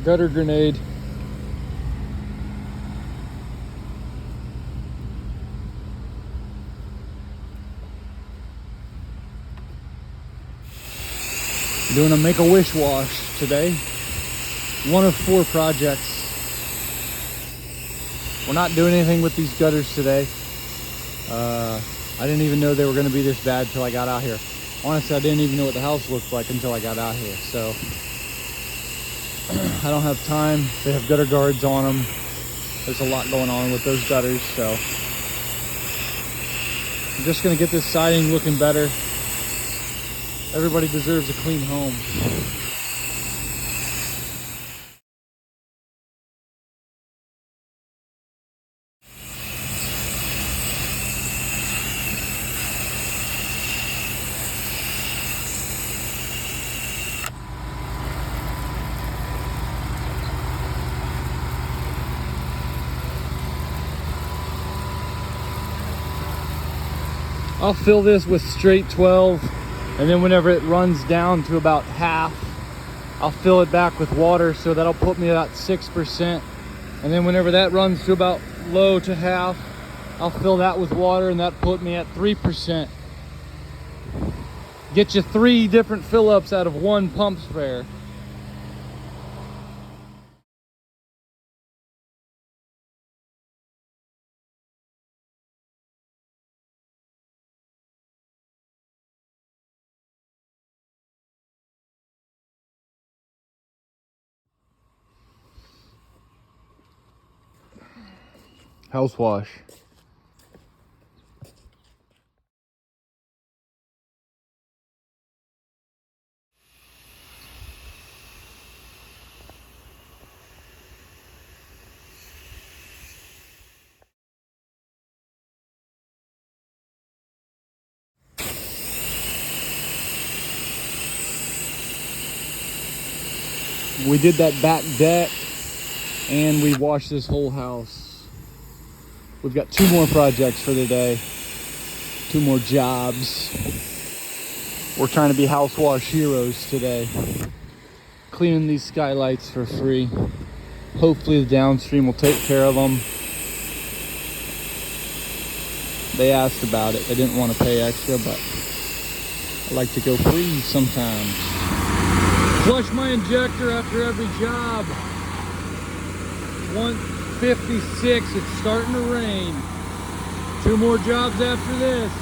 Gutter grenade. Doing a Make-A-Wish wash today. One of 4 projects. We're not doing anything with these gutters today. I didn't even know they were going to be this bad till I got out here. Honestly, I didn't even know what the house looked like until I got out here. So I don't have time. They have gutter guards on them. There's a lot going on with those gutters. So I'm just going to get this siding looking better. Everybody deserves a clean home. I'll fill this with straight 12, and then whenever it runs down to about half, I'll fill it back with water, so that'll put me at 6%. And then whenever that runs to about low to half, I'll fill that with water, and that put me at 3%. Get you 3 different fill-ups out of 1 pump spare. House wash. We did that back deck, and we washed this whole house. We've got 2 more projects for the day. 2 more jobs. We're trying to be house wash heroes today. Cleaning these skylights for free. Hopefully the downstream will take care of them. They asked about it. They didn't want to pay extra, but I like to go free sometimes. Flush my injector after every job. 1:56, it's starting to rain. 2 more jobs after this.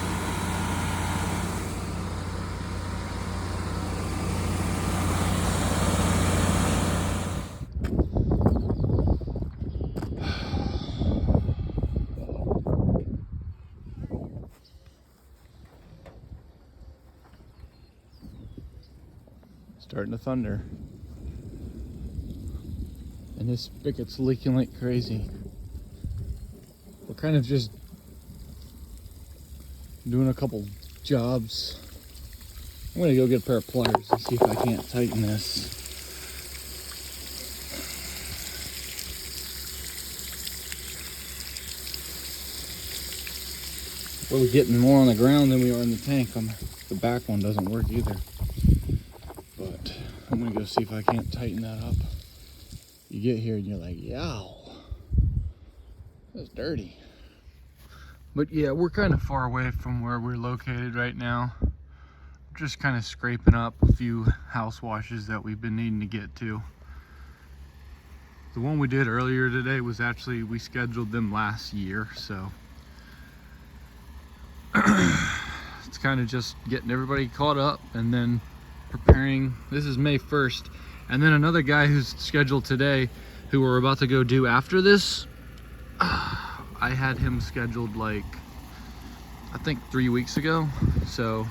Starting to thunder. And this spigot's leaking like crazy. We're kind of just doing a couple jobs. I'm gonna go get a pair of pliers and see if I can't tighten this. We're getting more on the ground than we are in the tank. The back one doesn't work either. But I'm gonna go see if I can't tighten that up. You get here and you're like, yow, that's dirty. But yeah, we're kind of far away from where we're located right now. Just kind of scraping up a few house washes that we've been needing to get to. The one we did earlier today was actually, we scheduled them last year, so it's kind of just getting everybody caught up and then preparing. This is May 1st, and then another guy who's scheduled today, who we're about to go do after this, I had him scheduled like, I think 3 weeks ago. So,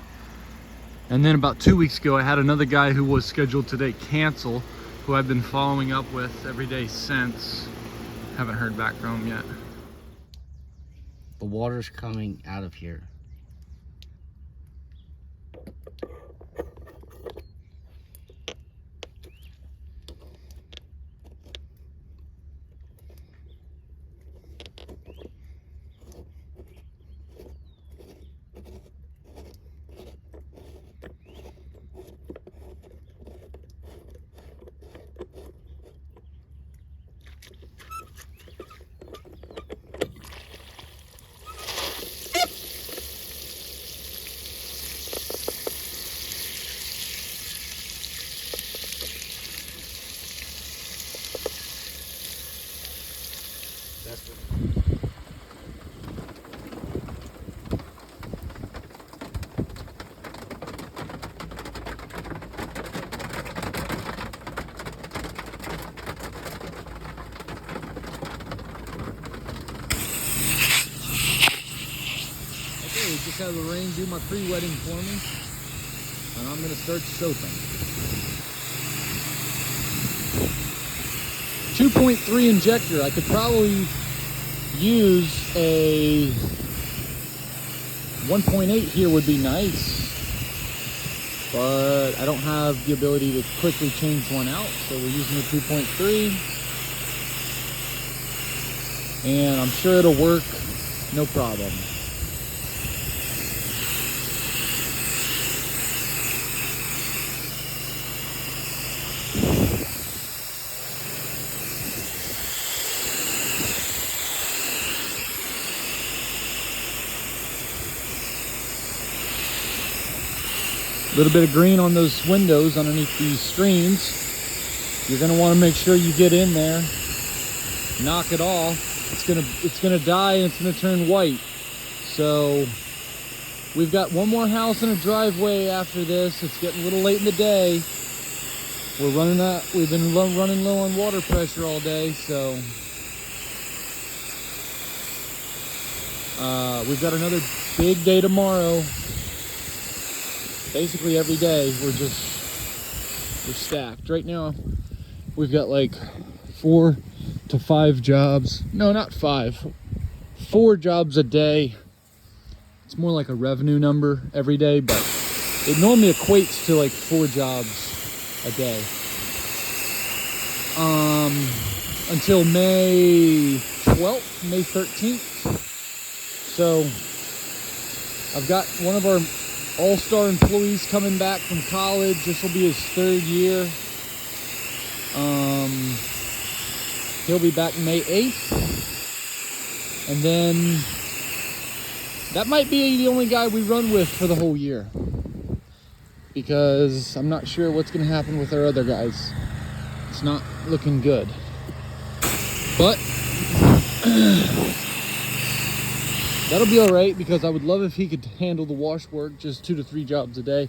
and then about 2 weeks ago, I had another guy who was scheduled today cancel, who I've been following up with every day since. Haven't heard back from him yet. The water's coming out of here. Okay, just have the rain do my pre-wetting for me, and I'm gonna start soaping. 2.3 injector. I could probably use a 1.8 here would be nice, but I don't have the ability to quickly change one out, so we're using a 2.3, and I'm sure it'll work no problem. A little bit of green on those windows underneath these screens. You're gonna want to make sure you get in there, knock it off. It's gonna die and it's gonna turn white. So we've got one more house and a driveway after this. It's getting a little late in the day. We've been running low on water pressure all day, so we've got another big day tomorrow. Basically every day we're stacked. Right now we've got like 4 to 5 jobs. No, not 5. 4 jobs a day. It's more like a revenue number every day, but it normally equates to like 4 jobs a day. Until May 12th, May 13th. So I've got one of our all-star employees coming back from college. This will be his 3rd year. He'll be back May 8th. And then that might be the only guy we run with for the whole year, because I'm not sure what's going to happen with our other guys. It's not looking good. But that'll be all right, because I would love if he could handle the wash work, just 2 to 3 jobs a day.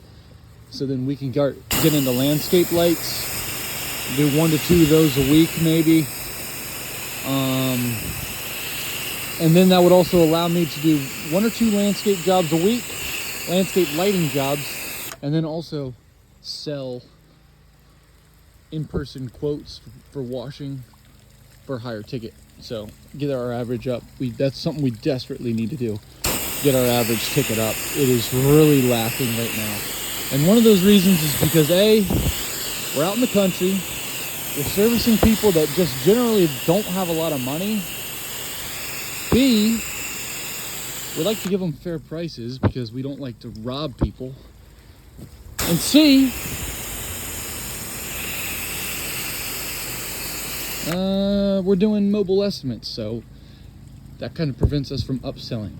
So then we can get into landscape lights, do 1 to 2 of those a week maybe. And then that would also allow me to do 1 or 2 landscape jobs a week, landscape lighting jobs, and then also sell in-person quotes for washing for a higher ticket. So get our average up. That's something we desperately need to do. Get our average ticket up. It is really lacking right now. And one of those reasons is because A, we're out in the country. We're servicing people that just generally don't have a lot of money. B, we like to give them fair prices because we don't like to rob people. And C, we're doing mobile estimates, so that kind of prevents us from upselling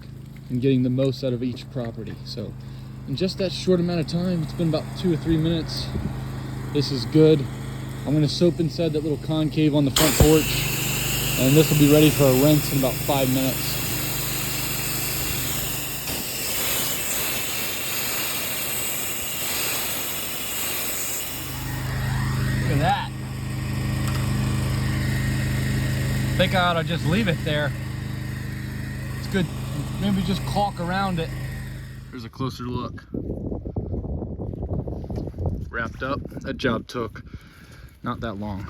and getting the most out of each property. So in just that short amount of time, it's been about 2 or 3 minutes. This is good. I'm going to soap inside that little concave on the front porch, and this will be ready for a rinse in about 5 minutes. Look at that. I think I ought to just leave it there. It's good. Maybe just caulk around it. Here's a closer look. Wrapped up. That job took not that long.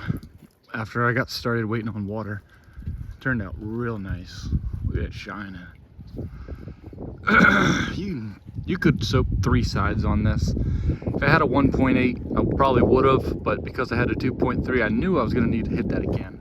After I got started waiting on water, it turned out real nice. Look at it shining. You could soap 3 sides on this. If I had a 1.8, I probably would have, but because I had a 2.3, I knew I was going to need to hit that again.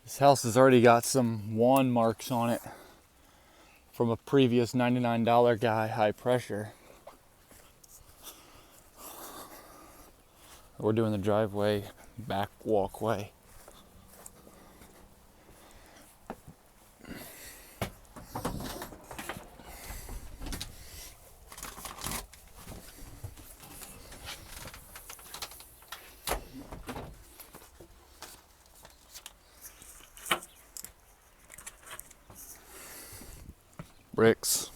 This house has already got some wand marks on it from a previous $99 guy, high pressure. We're doing the driveway, back walkway. Bricks.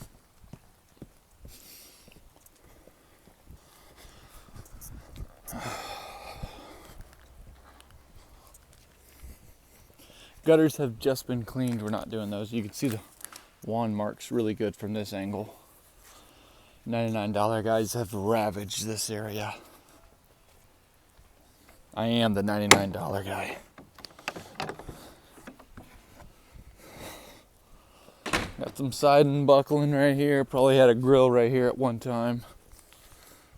Gutters have just been cleaned. We're not doing those. You can see the wand marks really good from this angle. $99 guys have ravaged this area. I am the $99 guy. Got some siding buckling right here. Probably had a grill right here at one time.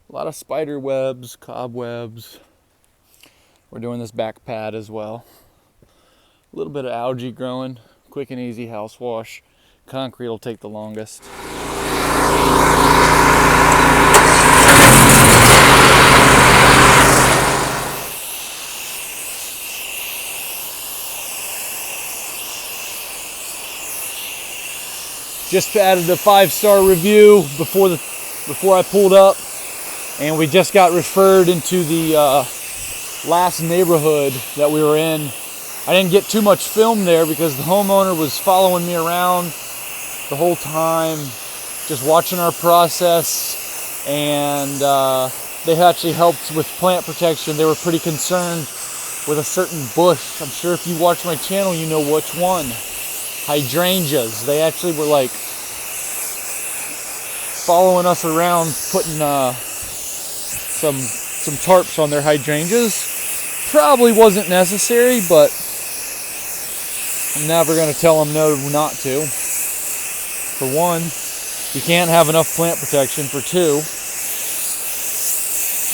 A lot of spider webs, cobwebs. We're doing this back pad as well. A little bit of algae growing. Quick and easy house wash. Concrete will take the longest. Just added a 5-star review before I pulled up, and we just got referred into the last neighborhood that we were in. I didn't get too much film there because the homeowner was following me around the whole time, just watching our process, and they actually helped with plant protection. They were pretty concerned with a certain bush. I'm sure if you watch my channel, you know which one. Hydrangeas. They actually were like following us around, putting some tarps on their hydrangeas. Probably wasn't necessary, but I'm never going to tell them no, not to. For one, you can't have enough plant protection. For two,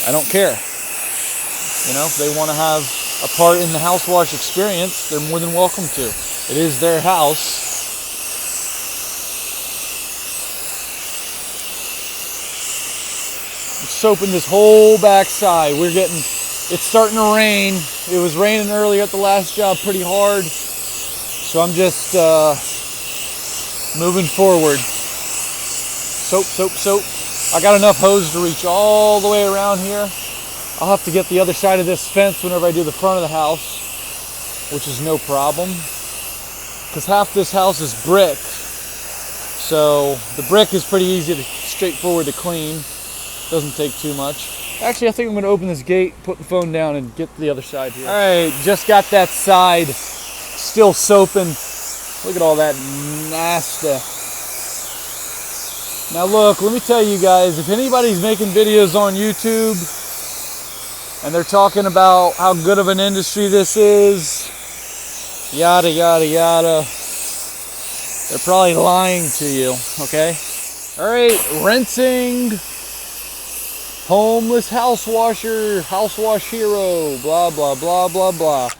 I don't care. You know, if they want to have a part in the house wash experience, they're more than welcome to. It is their house. I'm soaping this whole backside. It's starting to rain. It was raining earlier at the last job pretty hard. So I'm just moving forward. Soap, soap, soap. I got enough hose to reach all the way around here. I'll have to get the other side of this fence whenever I do the front of the house, which is no problem. Because half this house is brick. So the brick is pretty straightforward to clean. Doesn't take too much. Actually, I think I'm going to open this gate, put the phone down, and get to the other side here. All right, just got that side still soaping. Look at all that nasty. Now look, let me tell you guys, if anybody's making videos on YouTube and they're talking about how good of an industry this is, yada, yada, yada, they're probably lying to you, okay? All right, rinsing, homeless house washer, house wash hero, blah, blah, blah, blah, blah.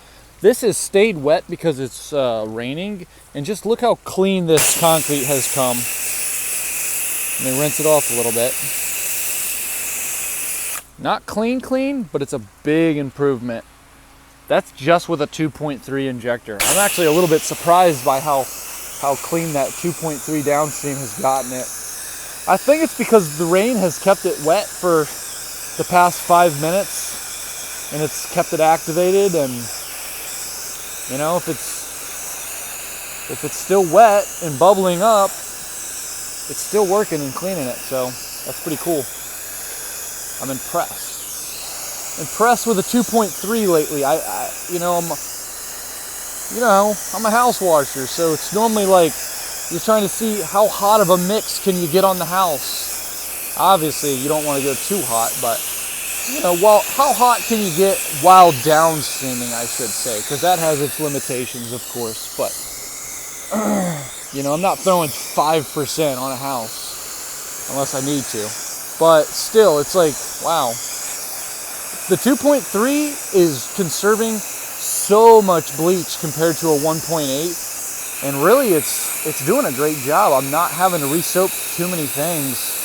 This has stayed wet because it's raining, and just look how clean this concrete has come. Let me rinse it off a little bit. Not clean, but it's a big improvement. That's just with a 2.3 injector. I'm actually a little bit surprised by how clean that 2.3 downstream has gotten it. I think it's because the rain has kept it wet for the past 5 minutes, and it's kept it activated. And you know, if it's still wet and bubbling up, it's still working and cleaning it. So that's pretty cool. I'm impressed with a 2.3 lately. I'm a house washer, so it's normally like you're trying to see how hot of a mix can you get on the house. Obviously, you don't want to go too hot, but how hot can you get while downstreaming, I should say, because that has its limitations, of course. But I'm not throwing 5% on a house unless I need to. But still, it's like, wow. The 2.3 is conserving so much bleach compared to a 1.8. And really it's doing a great job. I'm not having to re-soap too many things.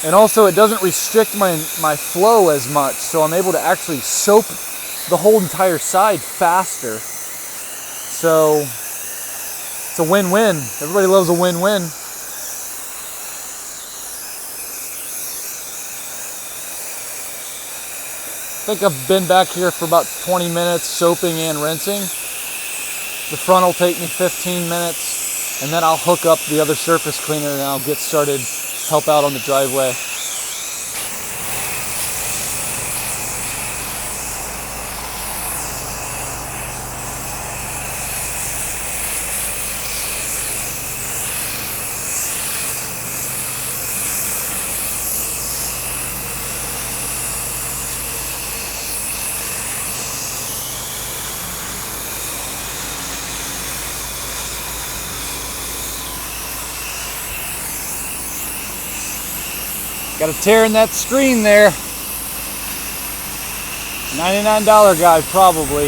And also it doesn't restrict my flow as much, so I'm able to actually soap the whole entire side faster. So it's a win-win. Everybody loves a win-win. I think I've been back here for about 20 minutes soaping and rinsing. The front will take me 15 minutes, and then I'll hook up the other surface cleaner and I'll get started, help out on the driveway. Got a tear in that screen there. $99 guy, probably.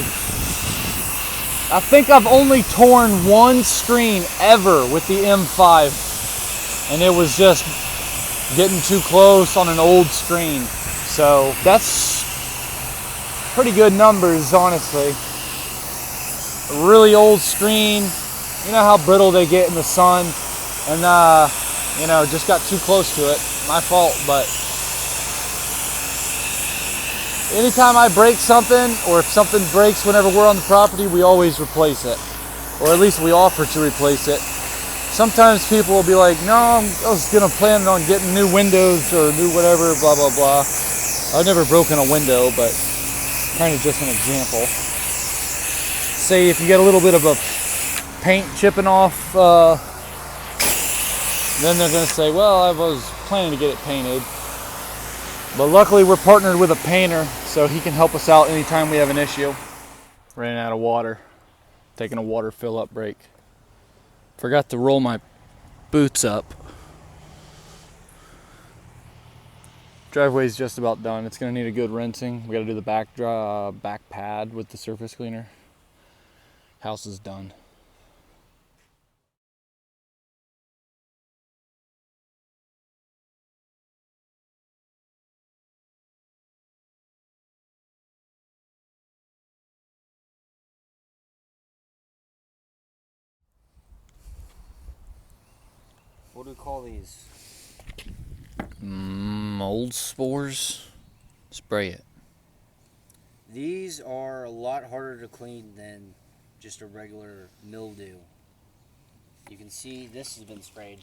I think I've only torn one screen ever with the M5, and it was just getting too close on an old screen. So that's pretty good numbers, honestly. A really old screen. You know how brittle they get in the sun, and you know, just got too close to it. My fault, but anytime I break something, or if something breaks whenever we're on the property, we always replace it, or at least we offer to replace it. Sometimes people will be like, no, I was gonna plan on getting new windows or new whatever, blah blah blah. I've never broken a window, but kind of just an example. Say if you get a little bit of a paint chipping off, then they're gonna say, well, I was planning to get it painted. But luckily we're partnered with a painter, so he can help us out anytime we have an issue. Ran out of water, taking a water fill up break. Forgot to roll my boots up. Driveway's just about done. It's gonna need a good rinsing. We gotta do the back pad with the surface cleaner. House is done. What do we call these? Mold spores. Spray it. These are a lot harder to clean than just a regular mildew. You can see this has been sprayed.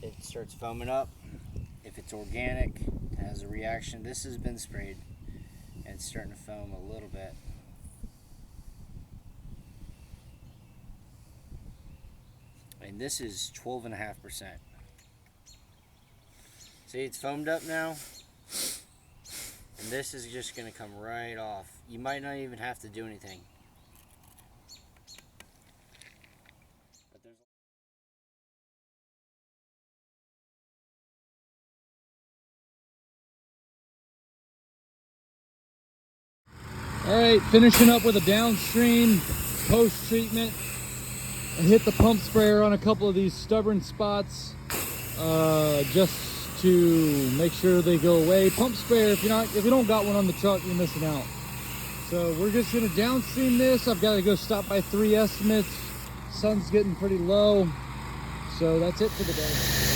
It starts foaming up. If it's organic, it has a reaction. This has been sprayed and it's starting to foam a little bit. And this is 12.5%. See, it's foamed up now. And this is just going to come right off. You might not even have to do anything. But there's All right, finishing up with a downstream post treatment. I hit the pump sprayer on a couple of these stubborn spots, just to make sure they go away. Pump sprayer, if you don't got one on the truck, you're missing out. So we're just gonna downstream this. I've got to go stop by 3 estimates. Sun's getting pretty low, so that's it for the day.